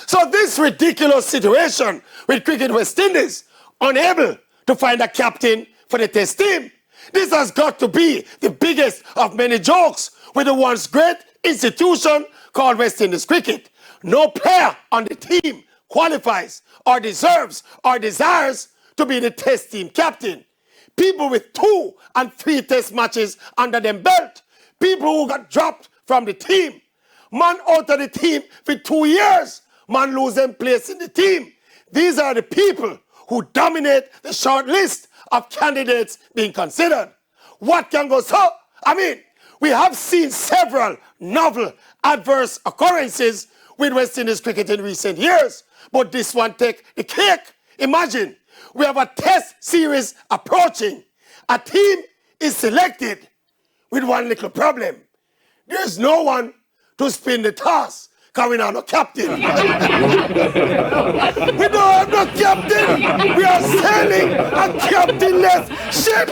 So this ridiculous situation with Cricket West Indies unable to find a captain for the test team. This has got to be the biggest of many jokes with the once great institution called West Indies Cricket. No player on the team qualifies or deserves or desires to be the test team captain. People with 2 and 3 test matches under them belt. People who got dropped from the team. Man out of the team for 2 years. Man lose them place in the team. These are the people who dominate the short list of candidates being considered. What can go so? I mean, we have seen several novel adverse occurrences with West Indies cricket in recent years, but this one take the cake. Imagine, we have a test series approaching. A team is selected with one little problem. There's no one to spin the toss. Coming on a captain. We don't have no captain. We are sailing a captainless ship.